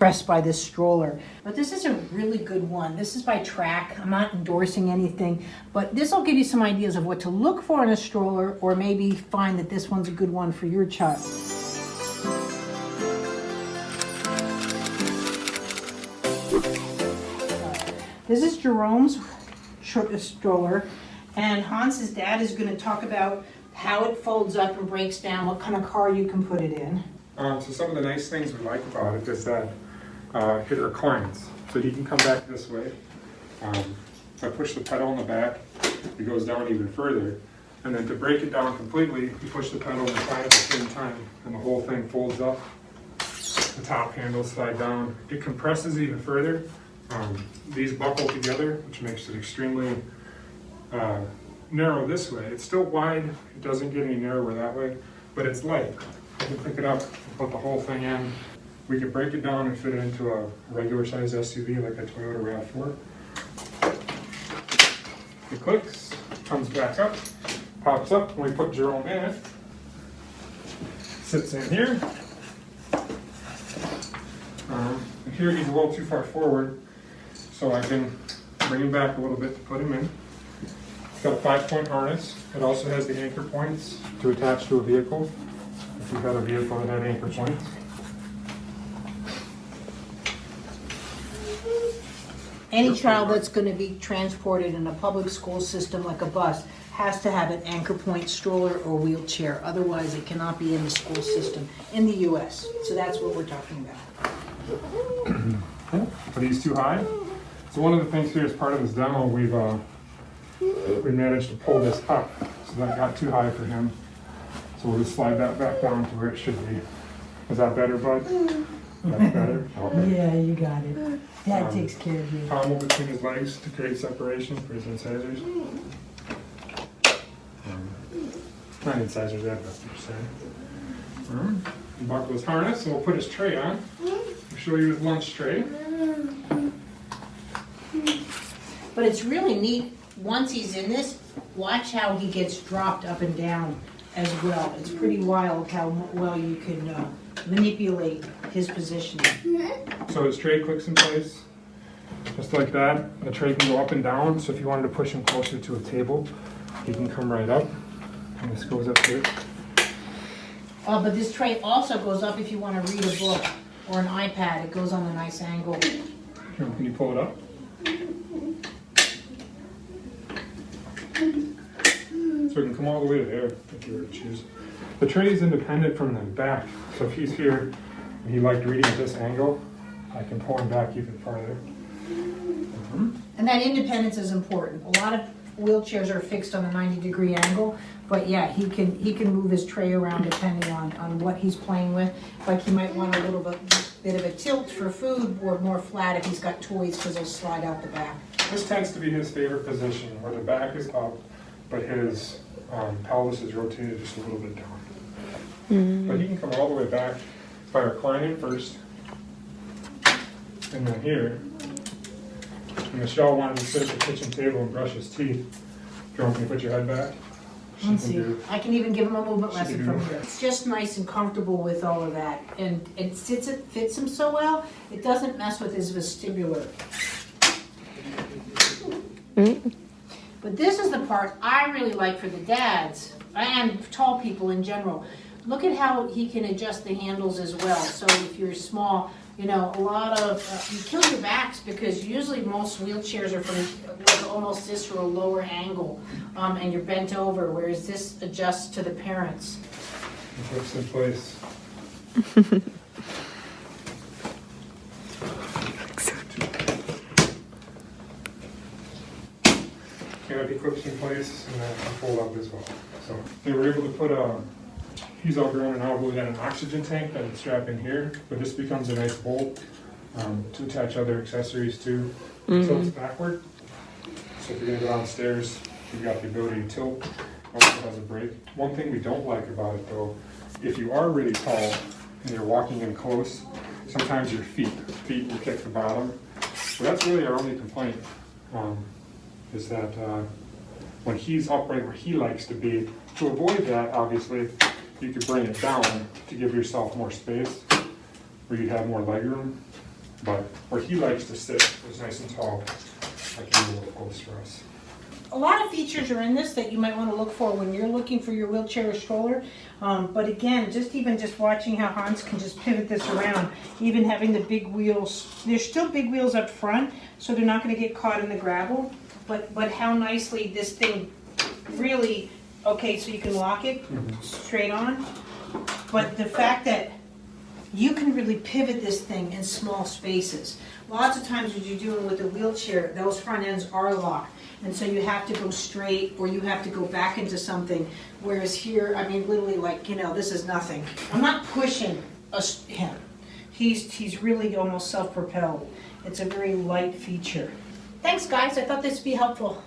impressed by this stroller. But this is a really good one. This is by Trak. I'm not endorsing anything, but this will give you some ideas of what to look for in a stroller, or maybe find that this one's a good one for your child. This is Jerome's stroller, and Hans's dad is going to talk about how it folds up and breaks down, what kind of car you can put it in. So some of the nice things we like about it is that it reclines, so he can come back this way. If I push the pedal in the back, it goes down even further. And then to break it down completely, you push the pedal and recline at the same time, and the whole thing folds up. The top handles slide down. It compresses even further. These buckle together, which makes it extremely narrow this way. It's still wide, it doesn't get any narrower that way, but it's light. You can pick it up and put the whole thing in. We can break it down and fit it into a regular size SUV like a Toyota RAV4. It clicks, comes back up, pops up, and we put Jerome in it. Sits in here. And here he's a little too far forward, so I can bring him back a little bit to put him in. It's got a 5-point harness. It also has the anchor points to attach to a vehicle, if you've got a vehicle that had anchor points. Any child that's going to be transported in a public school system like a bus has to have an anchor point stroller or wheelchair. Otherwise, it cannot be in the school system in the U.S. So that's what we're talking about. But he's too high. So one of the things here as part of this demo, we managed to pull this up, so that got too high for him. So we'll just slide that back down to where it should be. Is that better, bud? That's better? Okay. Yeah, you got it. Dad takes care of you. Pommel between his legs to create separation for his incisors. Not incisors, that's what you're saying. Buckle his harness, and we'll put his tray on. We'll show you his lunch tray. But it's really neat, once he's in this, watch how he gets dropped up and down as well. It's pretty wild how well you can manipulate his positioning. So his tray clicks in place, just like that. The tray can go up and down, so if you wanted to push him closer to a table, he can come right up. And this goes up here. But this tray also goes up if you want to read a book or an iPad. It goes on a nice angle. Here, can you pull it up? So it can come all the way to there if you were to choose. The tray is independent from the back, so if he's here and he liked reading at this angle, I can pull him back even farther. And that independence is important. A lot of wheelchairs are fixed on a 90-degree angle, but yeah, he can move his tray around depending on what he's playing with. Like he might want a little bit of a tilt for food, or more flat if he's got toys, because they'll slide out the back. This tends to be his favorite position, where the back is up, but his pelvis is rotated just a little bit down. But he can come all the way back by reclining first, and then here. And Michelle wanted to sit at the kitchen table and brush his teeth. Jerome, can you put your head back? Let's see. I can even give him a movement lesson from here. It's just nice and comfortable with all of that, and it fits him so well. It doesn't mess with his vestibular. But this is the part I really like for the dads and tall people in general. Look at how he can adjust the handles as well. So if you're small, you know, a lot of, you kill your backs, because usually most wheelchairs are from like almost this or a lower angle, and you're bent over, whereas this adjusts to the parents. It flips in place. Canopy clips in place, and then fold up as well. So they were able to put he's all grown and out, we had an oxygen tank that would strap in here, but this becomes a nice bolt to attach other accessories to. Tilts backward. So if you're gonna go downstairs, you've got the ability to tilt. Also has a brake. One thing we don't like about it though, if you are really tall and you're walking in close, sometimes your feet will kick the bottom. So that's really our only complaint, is that when he's upright where he likes to be, to avoid that, obviously, you could bring it down to give yourself more space, where you'd have more leg room. But where he likes to sit is nice and tall, like a little post for us. A lot of features are in this that you might want to look for when you're looking for your wheelchair or stroller. But again, just watching how Hans can just pivot this around, even having the big wheels. There's still big wheels up front, so they're not going to get caught in the gravel. But how nicely this thing really, okay, so you can lock it straight on. But the fact that you can really pivot this thing in small spaces. Lots of times when you're doing with a wheelchair, those front ends are locked. And so you have to go straight or you have to go back into something. Whereas here, I mean, literally like, this is nothing. I'm not pushing him. He's really almost self-propelled. It's a very light feature. Thanks, guys. I thought this would be helpful.